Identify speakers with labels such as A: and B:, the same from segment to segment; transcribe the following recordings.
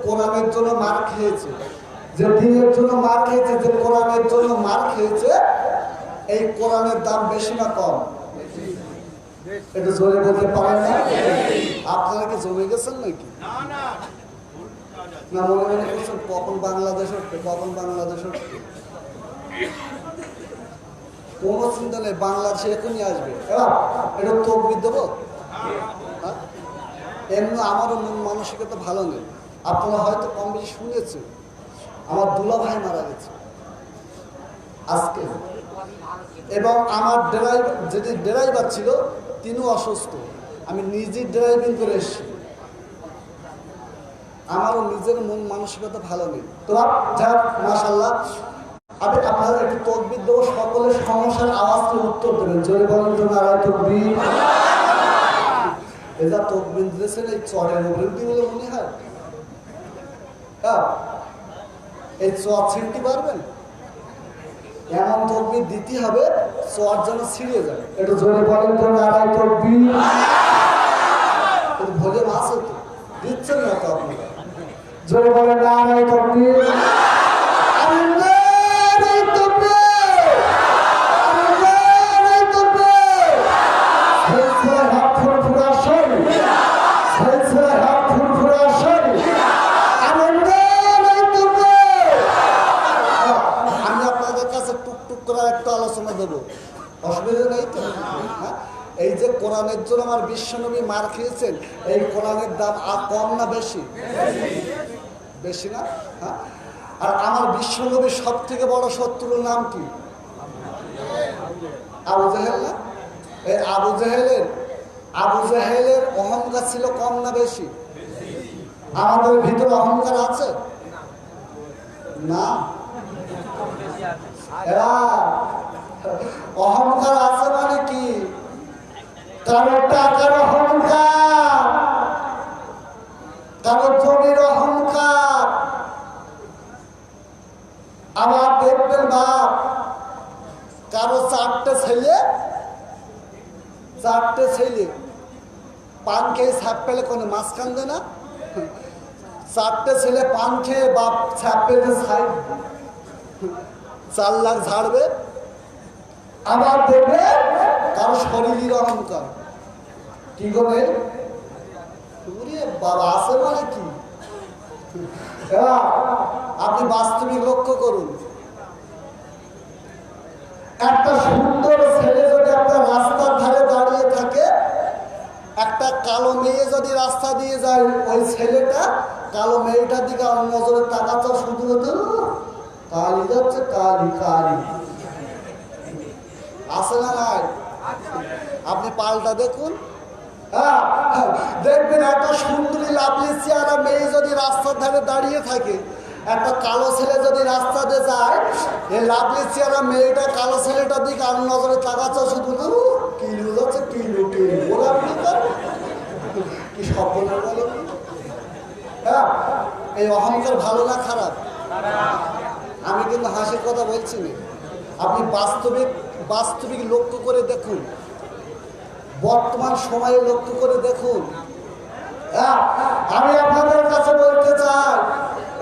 A: কোরআনের জন্য মার খেয়েছে, যে দিনের জন্য মার খেয়েছে, যে কোরআনের জন্য মার খেয়েছে, এই কোরআনের দাম বেশি না কম? একটু জোরে বলতে পারেন না? আপনারা কি জমে গেছেন নাকি? না মনে মনে করছেন কখন বাংলাদেশ উঠবে, কখন বাংলাদেশ উঠবে? কোন চিন্তা নেই, বাংলাদেশে এখনই আসবে। এটা তকবির দেবো? এমনি আমারও মন মানসিকতা ভালো নেই। আপনারা হয়তো কম বেশি শুনেছেন আমার দুলা ভাই মারা গেছে আজকে, এবং আমার ড্রাইভার, যেটি ড্রাইভার ছিল তিনিও অসুস্থ। আমি নিজে ড্রাইভিং করে এসেছি, আমারও নিজের মন মানসিকতা ভালো নেই। তো যাক মাশাআল্লাহ, আমি আপনাদের একটু তকবির দেবো, সকলের সমস্যার আওয়াজকে উত্তর দেবেন। জোরে বলেন তো নারায় তকবির। এটা তকবির দিয়েছেন এই চরের উপরে বলে মনে হয়? হ্যাঁ, এই চর ছিঁড়তে পারবেন? এমন তকবির দিতে হবে চর যেন ছিঁড়ে যায়। একটু জোরে বলেন তো নারায় তকবির। ভোলে আছে তো, দিচ্ছেন না তো আপনারা? জোরে বলেন নারায় তকবির। এই যে কোরআনের জন্য আমার বিশ্বনবী মার খেয়েছেন, এই কোরআনের দাম কম না বেশি? বেশি না? হ্যাঁ। আর আমার বিশ্বনবীর সব থেকে বড় শত্রুর নাম কি? আবু জাহেল না? এই আবু জাহেলের অহংকার ছিল কম না বেশি? আমাদের ভিতরে অহংকার আছে না? অহংকার আছে মানে কি? কারো টাকার অহংকার, কারো জমির অহংকার। আবার দেখবেন বাপ, কারো চারটে ছেলে পান খেয়ে ছাপ পেলে কোনো মাছ কান্দে না? চারটে ছেলে পান খেয়ে বাপ ছাপ পেলে 4 লাখ ঝাড়বে। আবার দেখবে কারো শরীরের অহংকার। কি করে বাবা আছে মানে কি? আপনি বাস্তবিক লক্ষ্য করুন, একটা সুন্দর ছেলে যদি আপনার রাস্তার ধারে দাঁড়িয়ে থাকে, একটা কালো মেয়ে যদি রাস্তা দিয়ে যায়, ওই ছেলেটা কালো মেয়েটার দিকে নজরে তাকাচ্ছে, শুধু হতো কালি যাচ্ছে, কালি কালি আছে না নাই? আপনি পাল্টা দেখুন। দেখবেন একটা সুন্দরী লাভলি চেহারা মেয়ে যদি রাস্তার ধারে দাঁড়িয়ে থাকে, একটা কালো ছেলে যদি রাস্তা দিয়ে যায়, এই লাভলি চেহারা মেয়েটা কালো ছেলেটার দিকে আর নজরে তাকাচ্ছে, শুধু কিলু যাচ্ছে, কিলু কিলু। ওরা কি স্বপ্ন বলে? হ্যাঁ, এই অহংকার ভালো না খারাপ? আমি কিন্তু হাসির কথা বলছি না। আপনি বাস্তবিক লক্ষ্য করে দেখুন, বর্তমান সময়ে লক্ষ্য করে দেখুন। আমি আপনাদের কাছে বলতে চাই,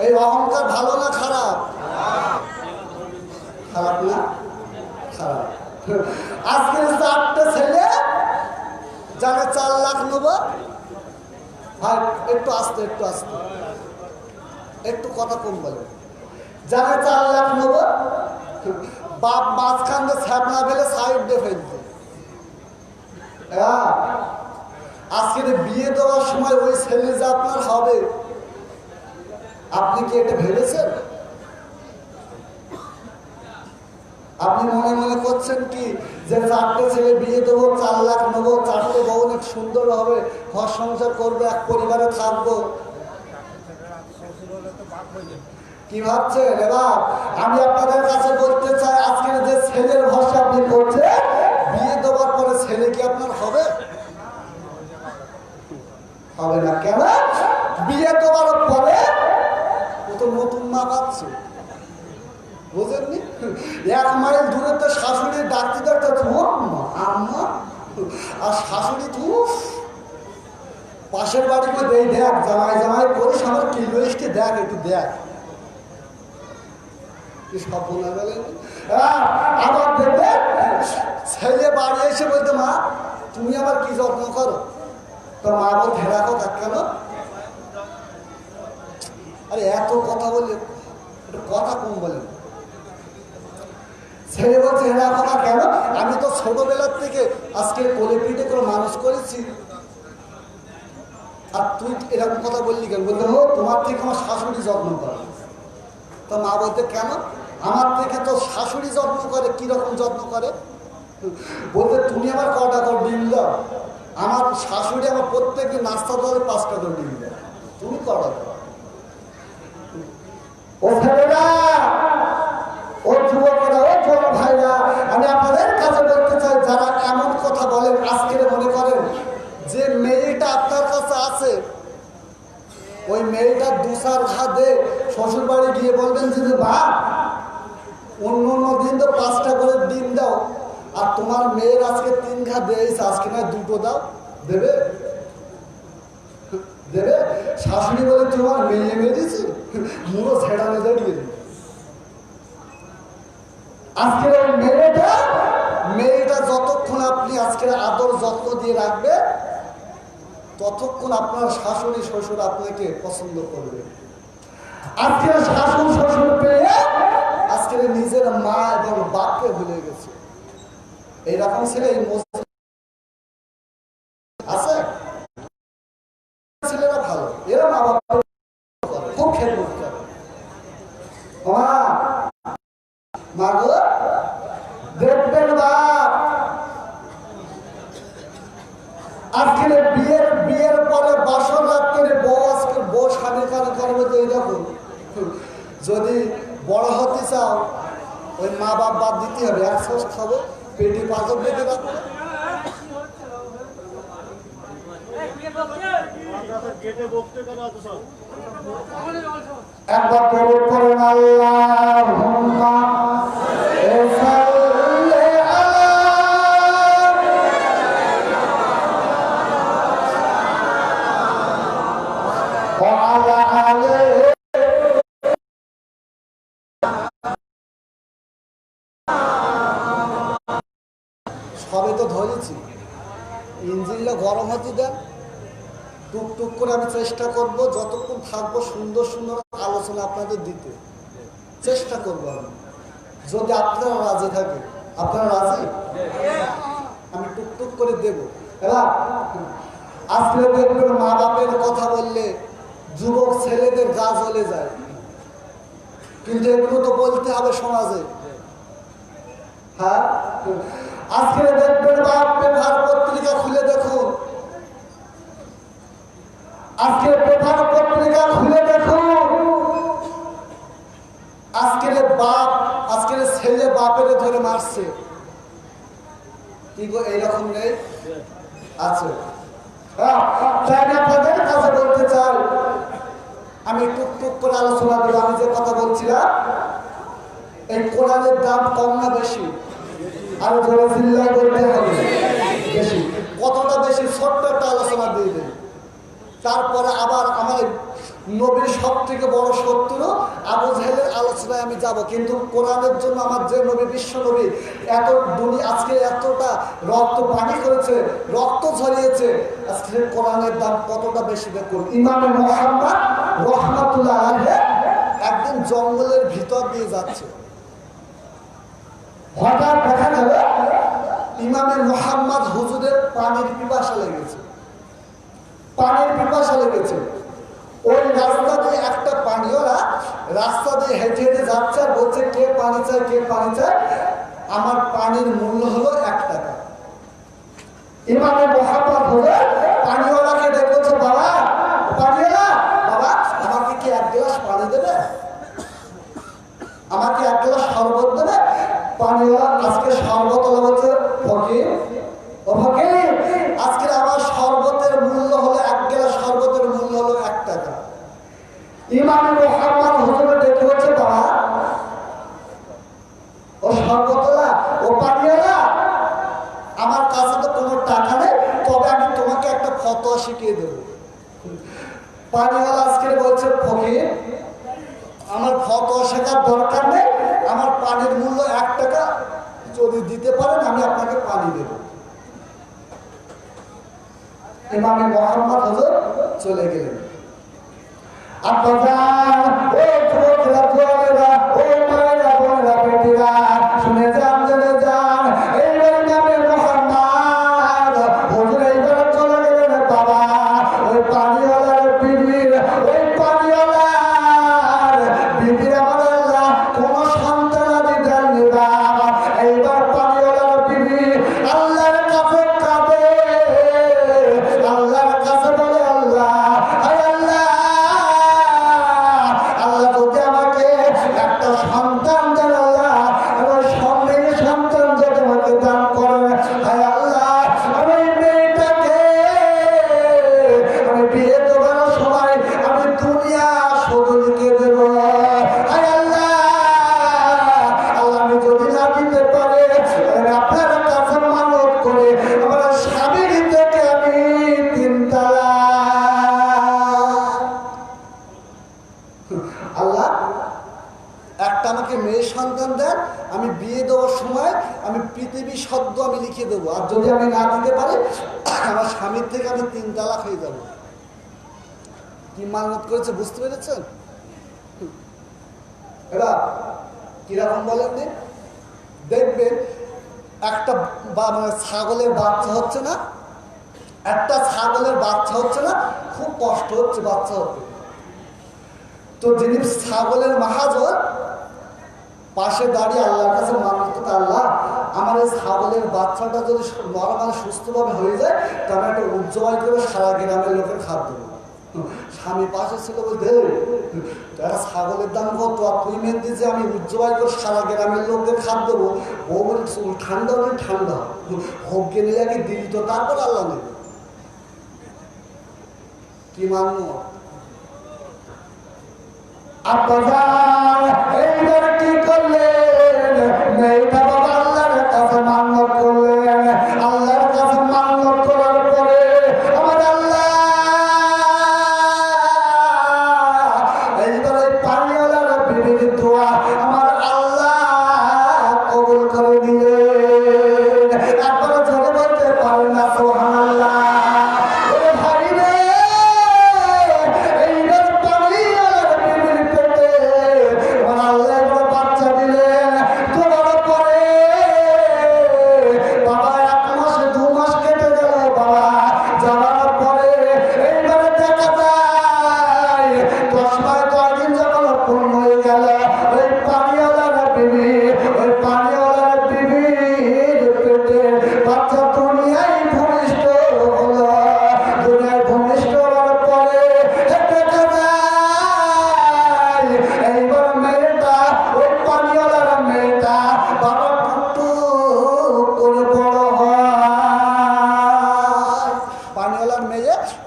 A: এই অহংকার ভালো না খারাপ? খারাপ না? খারাপ। আজকে 4টে ছেলে যারা 4 লাখ নেব, ভাই একটু আস্তে একটু কথা কম বলে, যারা 4 লাখ নেব, বাপ মাঝখান দিয়ে ছ্যাপনা ফেলে সাইড দিয়ে ফেলতে। আজকে বিয়ে দেওয়ার সময় ওই ছেলে যে আপনার হবে, আপনি কি এটা ভেবেছেন? আপনি মনে মনে করছেন কি যে 4টে ছেলে বিয়ে দেবো, 4 লাখ নেবো, 4টে বউ অনেক সুন্দর হবে, ঘর সংসার করবো, এক পরিবারে থাকবো? কি ভাবছেন? এবার আমি আপনাদের কাছে বলতে চাই, আজকের যে ছেলের ভরসা আপনি করছেন, বিয়ে দেওয়ার পরে ছেলে কি আপনার হবে? হবে না। কেন? বিয়ে দেওয়ার পরে ও তো নতুন মা পাচ্ছে, বুঝেননি? 1 মাইল দূরে তো শাশুড়ি ডাকতে ডাকতে আম্মা, আর শাশুড়ি তো পাশের বাড়ি করে দেই, দেখ জামাই জামাই করিস আমার কিলোইসকে দেখ, একটু দেখ কি সব বলে গেলেন। আবার দেখবে ছেলে বাড়ি এসে বলতে, মা তুমি আমার কি যত্ন করো? তো মা বলতে, রাখো দেখ কেন? আরে এত কথা বললে কথা কম বলেন। ছেলে বলছে, হেরা কথা কেন? আমি তো ছোটবেলার থেকে আজকে কোলে পিঠে করে মানুষ করেছি, আর তুই এরকম কথা বললি কেন? বলতে, ও তোমার থেকে আমার শাশুড়ি যত্ন করে। তো মা বলতে, কেন? আমার থেকে তো শাশুড়ি যত্ন করে। কিরকম যত্ন করে? বলতে, তুমি আমার কটা করে ডিম দাও? আমার শাশুড়ি আমার প্রত্যেকদিন নাস্তা দেওয়ার 5টা করে ডিম দাও, তুমি কটা দাও? ও ছেলেরা, ও যুবকেরা, ও ছোট ভাইরা, আমি আপনাদের কাছে বলতে চাই, যারা এমন কথা বলেন, আজকে মনে করেন যে মেয়েটা আপনার কাছে আছে, ওই মেয়েটা 2-4 ঘা দে শ্বশুর বাড়ি গিয়ে বলবেন যে, বা অন্য অন্য দিন তো 5টা করে ডিম দাও, আর তোমার মেয়ের আজকে 3 ঘা দিয়েছে, আজকে নয় 2টো দাও, দেবে? দেবে? শাশুড়ি বলে, তোমার মেয়ে মেরেছি, মুড়ো ছেড়ানো দাঁড়িয়ে। আজকের ওই মেয়েটা যতক্ষণ আপনি আজকের আদর যত্ন দিয়ে রাখবে, ততক্ষণ আপনার শাশুড়ি শ্বশুর আপনাকে পছন্দ করবে। আজকের শাশুড় শ্বশুর পেয়ে আজকের নিজের মা এবং বাপকে ভুলে গেছে। এইরকম ছেলে এই আছে, ছেলেরা ভালো, এরা মা বাবা খুব খেদমত করে। মা গো দেখবেন বাপ, আজকের বিয়ের পরে বাসর রাত্রে বউ স্বামীর কানে করবে তো এইরকম। যদি বড় হতে চাও, ওই মা বাপ বাদ দিতে হবে, একসাথ খাবো, পেটে পাথর বেঁধে রাখবো। একবার কবুল করেন আল্লাহুম্মা সাল্লি আলা ওয়া আলা আলিহি। সবে তো ধরেছি, ইঞ্জিনটা গরম হতে দেন, টুকটুক করে আমি চেষ্টা করব যতক্ষণ থাকবো সুন্দর সুন্দর আলোচনা আপনাদের দিতে চেষ্টা করবো আমি, যদি আপনারা রাজি থাকে। আপনারা রাজি? আমি টুকটুক করে দেব। আজকে দেখবেন মা বাপের কথা বললে যুবক ছেলেদের গা জ্বলে যায়, কিন্তু এগুলো তো বলতে হবে সমাজে। হ্যাঁ, আজকে দেখবেন বাপ পেপার পত্রিকা খুলে দেখুন, আজকে পেপার পত্রিকা খুলে দেখুন, আজকের বাপ আজকের ছেলে বাপের ধরে মারছে। কি গো এইরকম নেই? আছে। আপনাদের কাছে বলতে চাই, আমি টুকটুক করে আলোচনা দেব। আমি যে কথা বলছিলাম, এই কোরআনের দাম কম না বেশি? আরো ধরে চিল্লাই বলতে হবে বেশি। কতটা বেশি? ছোট্ট একটা আলোচনা দিয়ে দেয়। তারপরে আবার আমার নবীর সব থেকে বড় শত্রু আবু জাহেলের আলোচনায় আমি যাব, কিন্তু কোরআনের জন্য আমার যে নবী, বিশ্ব নবী, এত দুনিয়া আজকে এতটা রক্ত পানি করেছে, রক্ত ঝরিয়েছে, আজকে কোরআনের দাম কতটা বেশি দেখুন। ইমামে মুহাম্মদ রাহমাতুল্লাহ আলাইহি একদিন জঙ্গলের ভিতর দিয়ে যাচ্ছে, হঠাৎ দেখা গেল ইমামে মুহাম্মদ হুজুরের পানির পিপাসা লেগেছে, পানির পিপাসা লেগেছে। ওই রাস্তা দিয়ে একটা পানিওয়ালা রাস্তা দিয়ে হেঁটে হেঁটে যাচ্ছে আর বলছে, কে পানি চায়, কে পানি চায়? আমার পানির মূল্য হলো 1 টাকা। ইমামে মুহাম্মদ হুজুর পানিওয়ালাকে ডেকে বলছে, বাবা পানিওয়ালা, বাবা আমাকে কি 1 গ্লাস পানি দেবে? আমাকে 1 গ্লাস শরবত দেবে? পানিওয়ালা আজকে শরবত বলছে, ফকির ও ফকির, আজকে আমার শরবতের মূল্য হলো 1 গ্লাস শরবতের মূল্য হলো 1 টাকা। ইমাম মুহাম্মদ হুজুর দেখে বলছে, বাবা ও শরবতওয়ালা, ও পানিওয়ালা, আমার কাছে তো কোনো টাকা নেই, তবে আমি তোমাকে একটা ফতোয়া শিখিয়ে দেবো। পানিওয়ালা আজকে বলছে ফকির আমার ফতোয়া শেখার দরকার নেই, আমার পানির মূল্য 1 টাকা যদি দিতে পারেন আমি আপনাকে পানি দেব। ইমামে মুহাম্মদ হুজুর চলে গেলেন। শুনে যান জেনে যান এইবার ইমামে মুহাম্মদ হুজুর এইবার চলে গেলেন। বাবা ওই পানিওয়ালার বিবির আমার আল্লাহ কোন সন্তানাদি দেননি বাবা। এইবার পানিওয়ালার বিবি আল্লাহর কাছে কাঁদে, আল্লাহর কাছে বলে আল্লাহ যদি আমাকে একটা সন্তান দেন আল্লাহ, আমার সন্তানের সন্তান যদি আমাকে দান করেন, হায় আল্লাহ আমি মেয়েটাকে আমি বিয়ে দেবার সময় আমি দুনিয়া শুধু লিখে দেব। হায় আল্লাহ আমি যদি না দিতে পারে আপনার কাছে মানত করে আমার স্বামীর থেকে আমি 3 তালাক। আল্লাহ একটা আমাকে মেয়ে সন্তান দেন, আমি বিয়ে দেওয়ার সময় আমি পৃথিবী শব্দ আমি লিখে দেবো, আর যদি আমি না দিতে পারি আমার স্বামীর থেকে আমি 3 তালাক হয়ে যাব। কি মানত করেছে বুঝতে পেরেছেন? এবার কিরকম বলেন নি, দেখবেন একটা ছাগলের বাচ্চা হচ্ছে না, একটা ছাগলের বাচ্চা হচ্ছে না, খুব কষ্ট হচ্ছে বাচ্চা হতে। তো যিনি ছাগলের মাহাজন পাশে দাঁড়িয়ে আল্লাহর কাছে মানত, আল্লাহ আমার এই ছাগলের বাচ্চাটা যদি নরমাল সুস্থভাবে হয়ে যায় তাহলে একটা উজ্জ্বল করে সারা গ্রামের লোকের খাদ্য দেবো। স্বামী পাশে ছিল বলতে একটা ছাগলের দাম কত, আর তুই মেন দিয়েছে আমি উজ্জ্বল করে সারা গ্রামের লোকদের খাদ্য দেবো। ও বলে ঠান্ডা হলে ঠান্ডা হোক গেলে আগে দিলি তো তারপর আল্লাহ নেবে। কি মান্য এইবার কি করলেন, মেয়েটা বাবা আল্লাহর কাছে মান্যত করলেন। আল্লাহর কাছে মান্যত করার পরে আমার আল্লাহ এইবার পানিওয়ালার বিবির দোয়া আমার আল্লাহ কবুল করে দিলেন। তারপরে চলে বলতে পারে না সুবহানাল্লাহ।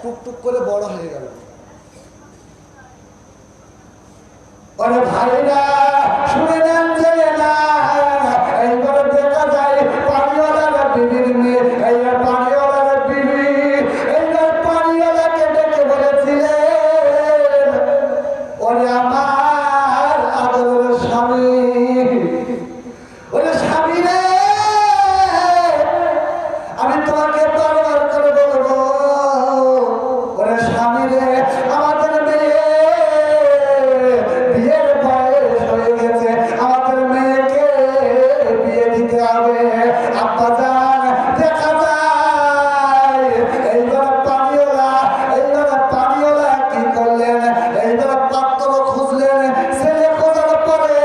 A: টুকটুক করে বড় হয়ে গেল। ভাইরা শুনে নেন যে না এইবার দেখা যায় পানিওয়ালার বিবির মেয়ে, এইবার পানিওয়ালার বিবি এইবার পানিওয়ালাকে ডেকে বলেছিলেন, ওরে আমার আদরের স্বামী, ওরে স্বামী রে আমি তোমাকে বারবার করে বলবো, ওরে স্বামী রে আমাদের মেয়ে বিয়ের বয়স হয়ে গেছে, আমাদের মেয়েকে বিয়ে দিতে হবে। আব্বা জান দেখা যায় এইবার পানিওয়ালা কি করলেন, এইবার পাত্র খুঁজলেন। ছেলে খোঁজার পরে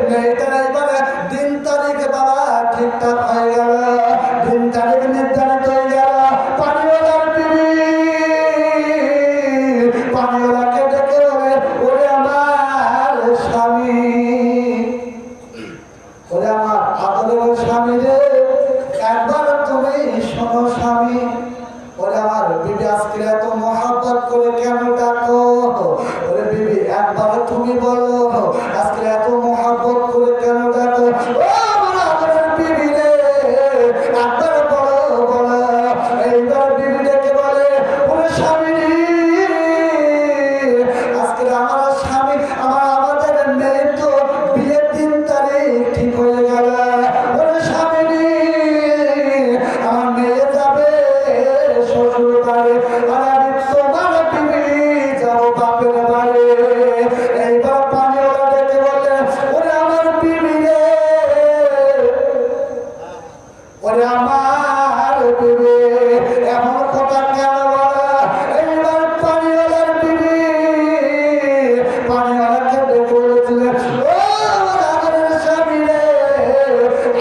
A: মেয়েটার এইবারে দিন তারিখ বাবা ঠিকঠাক হয়ে গেল, দিন তারিখ নির্ধারিত হয়ে গেল। পানিওয়ালার বিবি পানিওয়ালাকে ডেকে বলে, ওরে আমার স্বামী, ওরে আমার আদরের স্বামী রে, একবার তুমি শোনো স্বামী, ওরে আমার বিবি আজকে এত মহব্বত করে কেন ডাকো, ওরে বিবি একবার তুমি বলো আজকে এত মহব্বত করে কেন ডাকো, ও আমার আদরের বিবি রে একবার বলো বলো। এইবার বিবি ডেকে বলে, ওরে স্বামী স্বামী আমাদের মেয়ে তো বিয়ের 3 তারিখ ঠিক হয়ে গেল। ওরে স্বামী রে, আমার মেয়ে যাবে শ্বশুর বাড়ি, আর আমি তোমার বিবি যাবো বাপের বাড়ি। এইবার পানিওয়ালা ডেকে বললেন, ওরে আমার বিবি রে, ওরে আমার বিবি, এমন কথা কেন বলা? এইবার পানিওয়ালার বিবি পানিওয়ালাকে ডেকে বলেছিলেন, ও আমার স্বামী রে,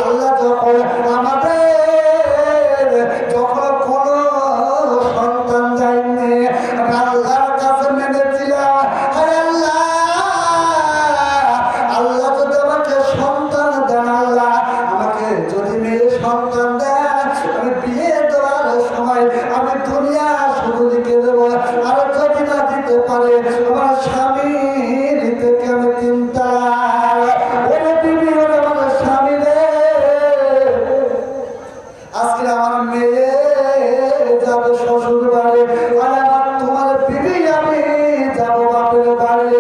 A: আল্লাহ যখন আমাদের যখন কোনো সন্তান যায়নি, আমি আল্লাহর কাছে মেনেছিলাম, আরে আল্লাহ, আল্লাহ যদি আমাকে সন্তান দেন, আল্লাহ আমাকে যদি মেয়ে সন্তান দেন, আমি বিয়ে দেওয়ার সময় আমি দুনিয়া শুধু লিখে দেবো, আর যদি না দিতে পারে আমার স্বামীর থেকে আমি চিন্তা। ওরে বিবি, ওরে আমার স্বামী রে, আজকে আমার মেয়ে যাবে শ্বশুর বাড়ি, আর আমার তোমার বিবি আমি যাবো বাপের বাড়ি।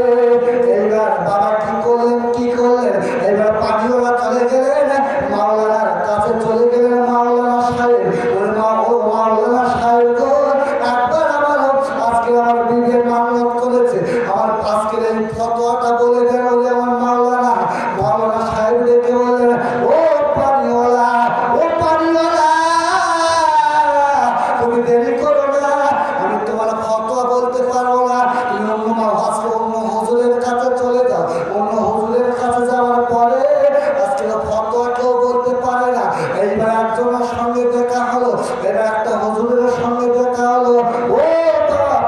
A: এইবার বাবা কি করলেন, কি করলেন? এবার পানিওয়ালা চলে গেলেন মাওলানার কাছে, চলে গেলেন মাওলানা সাহেব। ওই মাওলানা সাহেব গো, একবার আমার আজকে আমার বিবির মান্যত করেছে, আমার আজকের এই ফতোয়াটা বলে দেন। যে আমার মাওলানা সাহেব ডেকে বললেন, ও পানিওয়ালা, ও পানিওয়ালা, তুমি দেরি করো না, আমি তোমার ফতোয়া বলতে পারবো না, তুমি আজকে অন্য হুজুরের কাছে চলে যাও। অন্য হুজুরের কাছে যাওয়ার পরে আজকে ফতোয়া কেউ বলতে পারে না। এইবার একজনের সঙ্গে দেখা হলো, এবার একটা হুজুরের সঙ্গে দেখা হলো, ও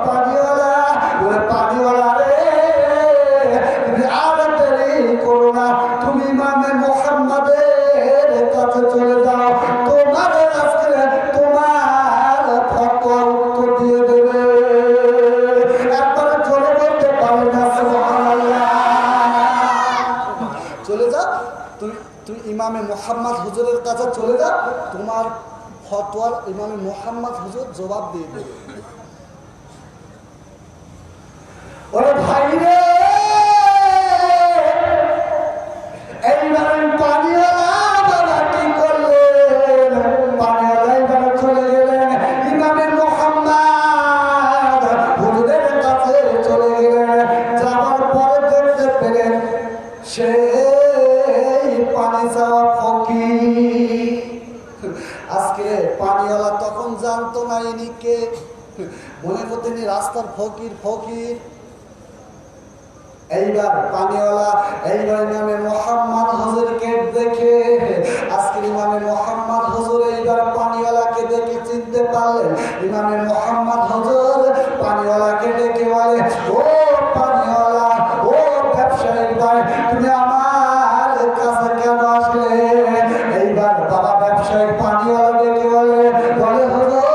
A: পানিওয়ালা, ওরে পানিওয়ালা রে, তুমি আর দেরি করো না, তুমি ইমামে মুহাম্মাদের কাছে চলে যাও, তোমার আজকে তোমার ফতোয়ার উত্তর দিয়ে দেবে। একবারে চলে বলতে পারে না সুবহানাল্লাহ। চলে যাও, তুমি ইমামে মুহাম্মদ হুজুরের কাছে চলে যাও, তোমার ফতোয়ার ইমামে মুহাম্মদ হুজুর জবাব দিয়ে দেবে। ওরে ভাই রে, এইবার পানিওয়ালা বাবা কি করলেন? পানিওয়ালা এবার চলে গেলেন ইমামে মুহাম্মদ হুজুরের কাছে চলে গেলেন। যাওয়ার পরে দেখতে পেলেন সেই পানি যাওয়া ফকির। আজকে পানিওয়ালা তখন জানতো না ইনি কে, মনে করতেন রাস্তার ফকির ফকির। এইবার পানিওয়ালা এইবার ইমামে মুহাম্মদ হুজুরকে দেখে, আজকের ইমামে মুহাম্মদ হুজুর এইবার পানিওয়ালাকে দেখে চিনতে পারলেন। ইমামে মুহাম্মদ হুজুর পানিওয়ালাকে ডেকে বলে, ও পানিওয়ালা, ও ব্যবসায়িক ভাই, তুমি আমার কাছে কেন আসলে? এইবার বাবা ব্যবসায়িক পানিওয়ালা ডেকে বলে, হুজুর,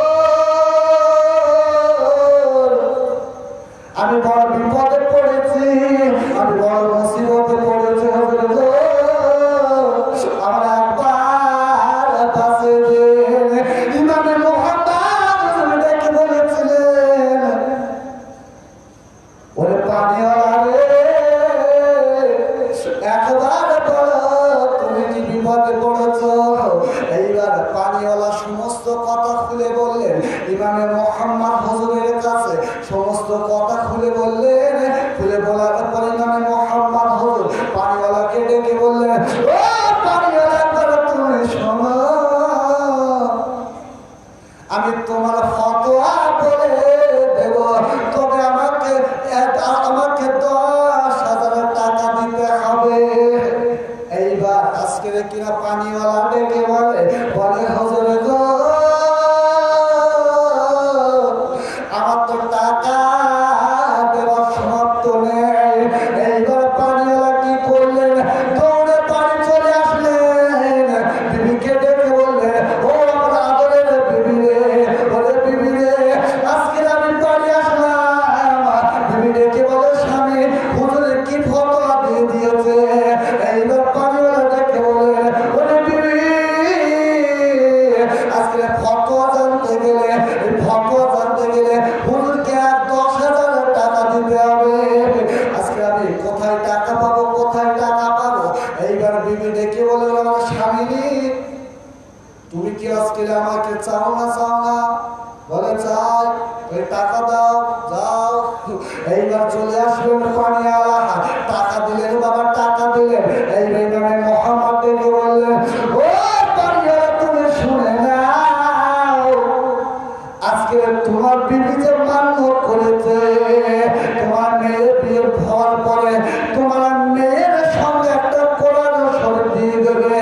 A: আমি বড় বিপদে পড়েছি, আমি বড় মুসিবতে পড়েছি, হুজুর গো, আমার একবার কাছে দেন। ইমামে মুহাম্মদ ডেকে বলেছিলেন, ওরে পানিওয়ালা রে, একবার বলো তুমি কি বিপদে পড়েছো? এইবার পানিওয়ালা সমস্ত কথা খুলে বললেন ইমামে মুহাম্মদ হুজুরের কাছে, সমস্ত কথা খুলে বললেন। খুলে বলার পর ইমামে মুহাম্মদ হুজুর পানিওয়ালাকে ডেকে বললেন, ও পানিওয়ালা, তুমি শোনো, আমি তোমার ফতোয়া বলে দেব, তবে আমাকে 10,000 টাকা দিতে হবে। এইবার আজকের কিনা পানিওয়ালা ডেকে বলে, হুজুর গো, আমার তো টাকা দেওয়ার সামর্থ্য নেই। এইবার আজকে আমাকে চাও না বলে চাই, ওই টাকা দাও, যাও। এইবার চলে আসলেন পানিওয়ালা, টাকা দিলেন বাবা, টাকা দিলেন। এই বেদনে মোহাম্মদ ডেকে বললেন, ও পানিওয়ালা তুমি শুনে নাও, আজকে তোমার বিবি যে মান্য করেছে, তোমার মেয়ের বিয়ের হওয়ার পরে তোমার মেয়ের সঙ্গে একটা কোরআন শরীফ দিয়ে দেবে।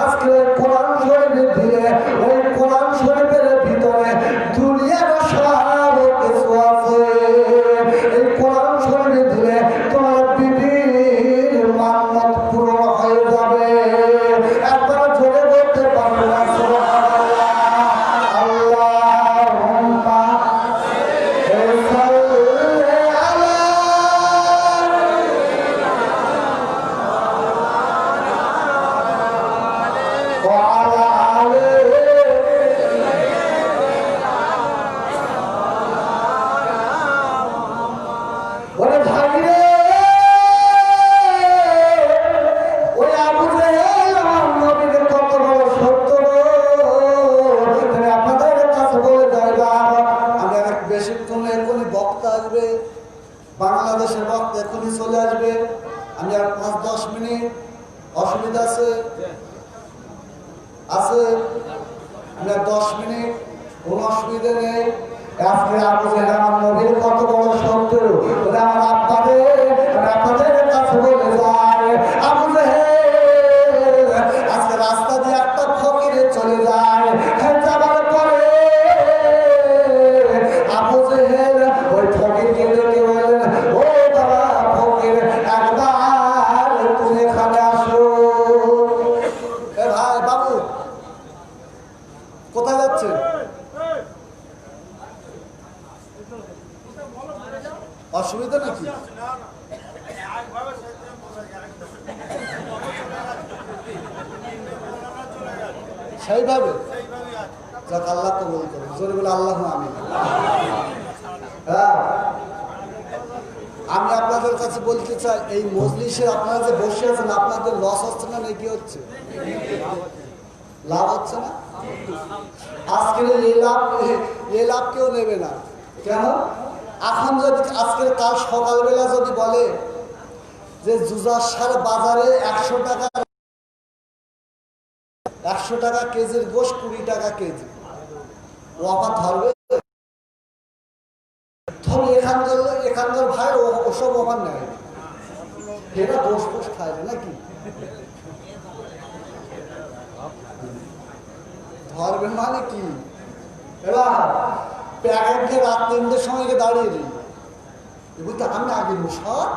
A: আজকে কোরআন শরীফ দিলে ওই কোরআন শরীফের ভিতরে দুনিয়ার সব কিছু আছে। এই কোরআন শরীফ দিলে তোমার বিবির মান্নত পূরণ হয়ে যাবে। একবার জোরে বলতে পারবে না সুবহানাল্লাহ। আল্লাহুম্মা সাল্লি আলা ওয়া আলা আলি ওরে ভাই রে, ওই আবু জেহেল আমার নবীর কত বড় শত্রু। তুমি আপনাদের কাছে বলে যাইবা, আমি অনেক বেশিক্ষণ এখনই বক্তা আসবে, বাংলাদেশের বক্তা এখনই চলে আসবে। আমি আর 5-10 মিনিট, অসুবিধা আছে আছে আমি আর 10 মিনিট, কোনো অসুবিধা নেই। আজকে আবু জেহেল আমার নবীর কত বড় শত্রু, বলে আমার আপনাদের কাছে বলে যায়। আবু জেহেল আজকে রাস্তা দিয়ে একটা ফকিরে চলে যায়, যাবার পরে আবু জেহেল ওই ফকিরকে ডেকে বললেন, ও বাবা ফকির, একবার তুমি এখানে আসো। এ ভাই বাবু, কোথায় যাচ্ছে? অসুবিধা নাকি? সেইভাবে যাক, আল্লাহ কবুল করুন। জোরে বলে আল্লাহ আমিন। হ্যাঁ, আমি আপনাদের কাছে বলতে চাই, এই মজলিসে আপনারা যে বসে আছেন, আপনাদের লস হচ্ছে না নাকি হচ্ছে? লাভ হচ্ছে না? আজকের এই লাভ কেউ নেবে না। কেন? এখন যদি আজকের কাল সকালবেলা যদি বলে যে জুজার বাজারে 100 টাকা কেজির গোশ 20 টাকা কেজি, ও আবার ধরবে? ধরো এখানকার ভাই ওসব ওখান নেয়, এরা গোশ গোশ খায় না নাকি? ধরবে মানে কি? এবার প্যাকেটকে রাত 3টের সময় দাঁড়িয়ে দিই, বলতে আমি আগে সব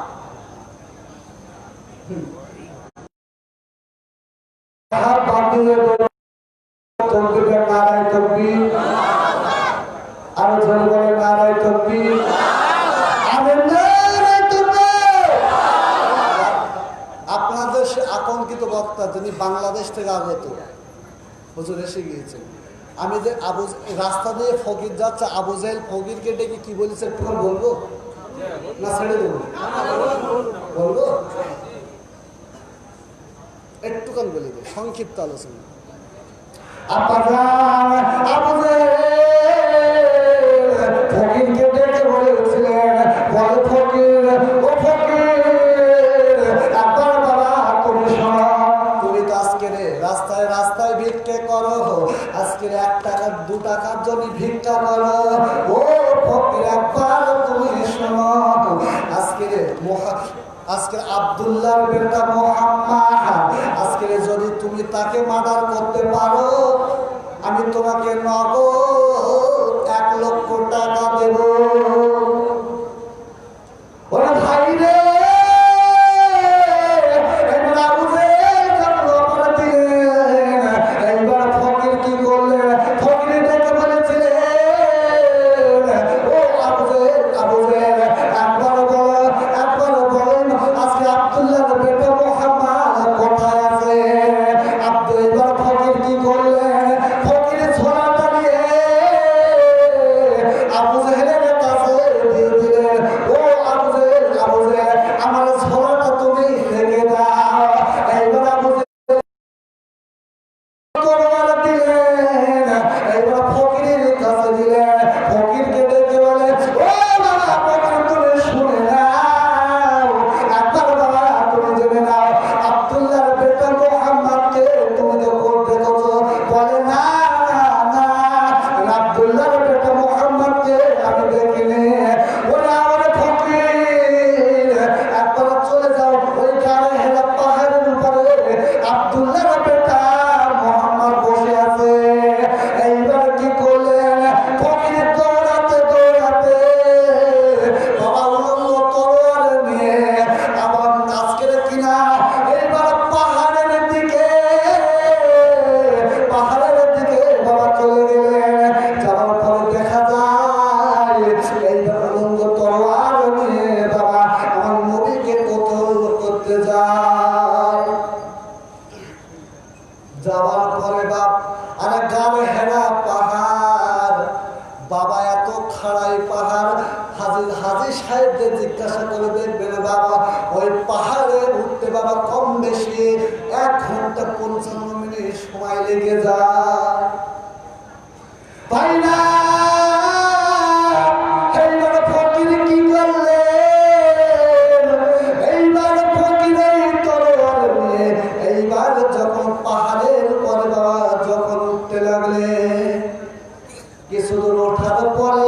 A: নারায় তকবীর, আরো জোরে বলে নারায় তকবীর। আপনাদের সে আতঙ্কিত বক্তা যিনি বাংলাদেশ থেকে আগত হুজুর এসে গিয়েছেন। আমি যে রাস্তা দিয়ে ফকির যাচ্ছে, আবু জেহেল ফকিরকে ডেকে কি বলেছে একটু বলবো না ছেড়ে দেবো? বলবো, একটুখান বলে দেবো, সংক্ষিপ্ত আলোচনা। আবু জেহেল ফকিরকে ডেকে বলেছিলেন, বলে ফকির, ও ফকির, একবার বাবা তুমি শোনো, তুমি তো আজকে রাস্তায় রাস্তায় ভিক্ষে করো, আজকের 1 টাকা 2 টাকার জন্য ভিক্ষা করো। ও ফকির, একবার তুমি শোনো, আজকে আব্দুল্লাহর বেটা মুহাম্মদ, আজকে যদি তুমি তাকে মার্ডার করতে পারো, আমি তোমাকে নগদ 1 লক্ষ টাকা দেব। ওরে ভাই রে, আবু জেহেলের কাছে চলে যায়। যাওয়ার পরে বাপ আরে গাড়ে হেরা পাহাড়, বাবা এত খাড়াই পাহাড়। হাজি সাহেবদের জিজ্ঞাসা করে দেখবেন বাবা ওই পাহাড়ে উঠতে বাবা কম বেশি 1 ঘন্টা 55 মিনিট সময় লেগে যায়। তাই না এইবার ফকির কি করলে, এইবার ফকির তরোয়ার নিয়ে এইবার যখন পাহাড়ের পরে বাবা যখন উঠতে লাগলে, কিছু দূর ওঠার পরে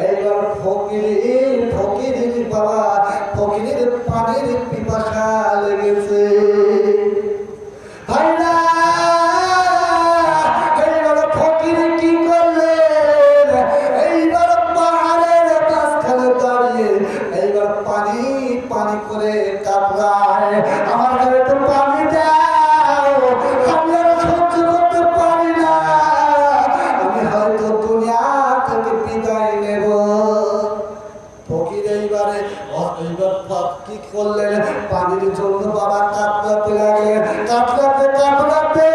A: এইবার ফকির বাবা ফকিরের পানির পিপাসা লেগেছে। ভাই না এইবার ফকির কি করলেন, এইবার পাহাড়ের মাঝখানে দাঁড়িয়ে এইবার পানি পানি করে কাঁপড়ায়, আমার ঘরে তো পানি দাও, আমি আর সহ্য করতে পারি না, আমি হয়তো দুনিয়া থেকে বিদায় নেব। ফকির এইবারে কি করলেন, পানির জন্য বাবা কাঁপড়াতে লাগলেন। কাঁপড়াতে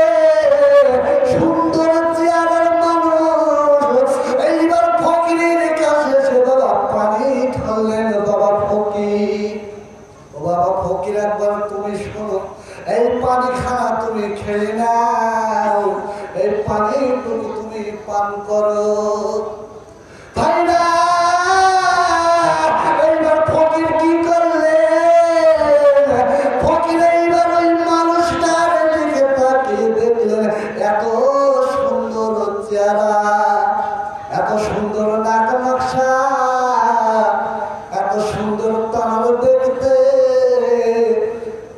A: সুন্দর চেয়ারের মানুষ এইবার ফকিরের কাছে এসে বাবা পানি ঢাললেন। বাবা ফকির, ও বাবা ফকির একবার তুমি শোনো, এই পানি খানা তুমি খেয়ে নাও, এই পানি তুমি পান করো। তাই না এইবার ফকির কি করলেন, ফকির এইবার ওই মানুষটার দিকে তাকিয়ে দেখলেন এত সুন্দর চেহারা, এত সুন্দর নাক নকশা, এত সুন্দর তার দেখতে।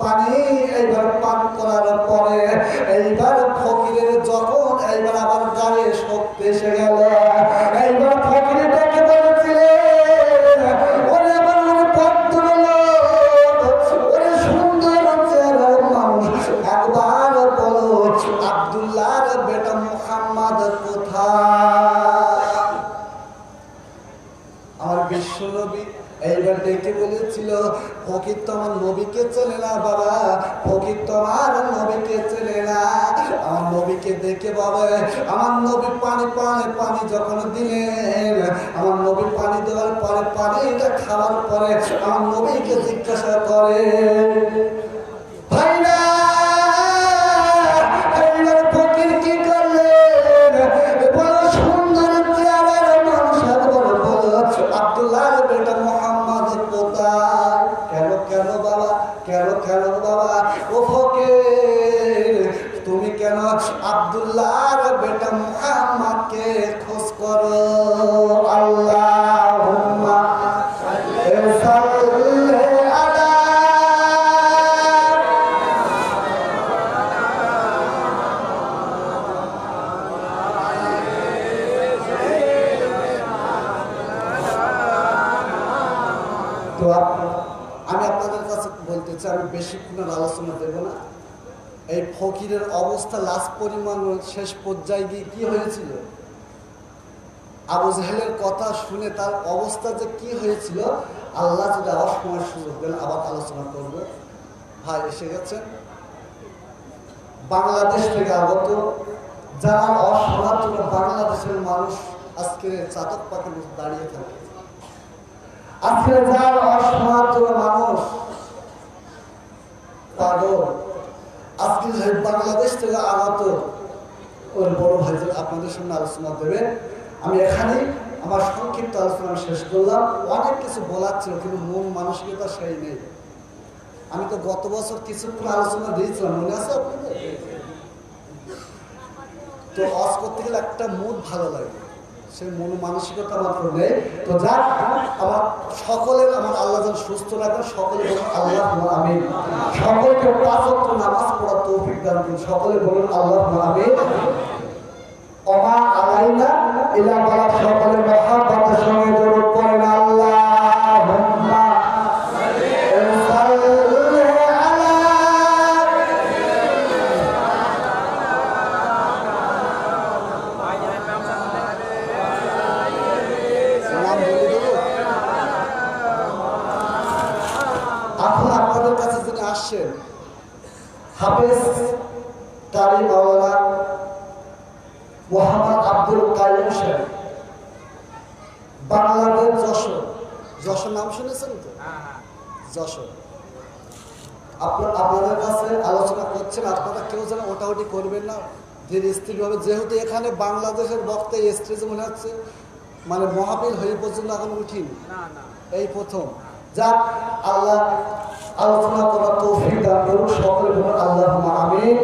A: পানি এইবার পান করার পরে এইবার ফকিরের যখন এইবার আবার গায়ে শক্তি এসে গেল, এইবার ফকির ডেকে বলেছিলেন ওরে আমার ওরে সুন্দর চেহারার মানুষ, একবার বলো আব্দুল্লাহর বেটা মুহাম্মদ কোথায়? আমার বিশ্ব নবী এইবার ডেকে বলেছিল ফকির তো আমার নবীকে চেনে না বাবা, ফকির তো আমার নবীকে চেনে না। আমার নবীকে দেখে বাবা আমার নবী পানি যখন দিলেন, আমার নবী পানি দেওয়ার পরে পানিটা খাওয়ার পরে আমার নবীকে জিজ্ঞাসা করে, ভাই না এইবার ফকির কি করলেন, বলো সুন্দর চেহারার মানুষ, বলো আব্দুল্লাহর বেটা মুহাম্মদ কোথায়? কেন বাবা, কেন বাবা? ও ফকির তুমি কেন আব্দুল্লাহর বেটা মুহাম্মদকে খোঁজ করো? আল্লাহুম্মা সাল্লি আলা। তো আমি আপনাদের কাছে বলতে চাই, আমি বেশিক্ষণের আলোচনা দেব না। এই ফকিরের অবস্থা লাস্ট পরিমাণ শেষ পর্যায়ে গিয়ে কি হয়েছিল, আবু জাহেলের কথা শুনে তার অবস্থা যে কি হয়েছিল, আল্লাহ যদি আবার সময় সুযোগ দেন আবার আলোচনা করবো। ভাই এসে গেছেন বাংলাদেশ থেকে আগত যারা অসনাতন বাংলাদেশের মানুষ আজকে চাতক পাখির মধ্যে দাঁড়িয়ে থাকে। আজকে যারা অসনাতন মানুষ পাগল, আজকে বাংলাদেশ থেকে আগত ওর বড় ভাই আপনাদের সামনে আলোচনা দেবেন। আমি এখানেই আমার সংক্ষিপ্ত আলোচনা শেষ করলাম। অনেক কিছু বলার ছিল কিন্তু মন মানসিকতা সেই নেই। আমি তো গত বছর কিছুক্ষণ আলোচনা দিয়েছিলাম, মনে আছে আপনাদের? তো অজ করতে গেলে একটা মুড ভালো লাগে, সেই মন মানসিকতা মাত্র নেই। তো যাক আমার সকলের আমার আল্লাহ যেন সুস্থ রাখেন, সকলে বলুন আল্লাহ আমিন। সকলকে 5 ওয়াক্ত নামাজ পড়ার তৌফিক দান করুন, সকলে বলুন আল্লাহ আমিন। ওমা আলাইনা ইল্লা বালাগ, সকলে মহব্বতের সঙ্গে দরুদ পড়েন আল্লাহুম্মা সাল্লি আলা। নাম বলে দেবো আসছেন হাফেজ কারি মাওলানা মোহাম্মদ আব্দুল কাইম সাহেব, বাংলাদেশ যশোর। যশোর নাম শুনেছেন তো? যশোর। আপনাদের কাছে আলোচনা করছেন, আপনারা কেউ যেন ওটাওটি করবেন না, ধীরে স্থিরভাবে, যেহেতু এখানে বাংলাদেশের বক্তা স্টেজে মনে হচ্ছে মানে মহাবীর হয়ে পর্যন্ত এখন উঠিনি, এই প্রথম। যাক, আল্লাহ আলোচনা করার তৌফিক দান করুন সকলে, আল্লাহুম্মা আমিন।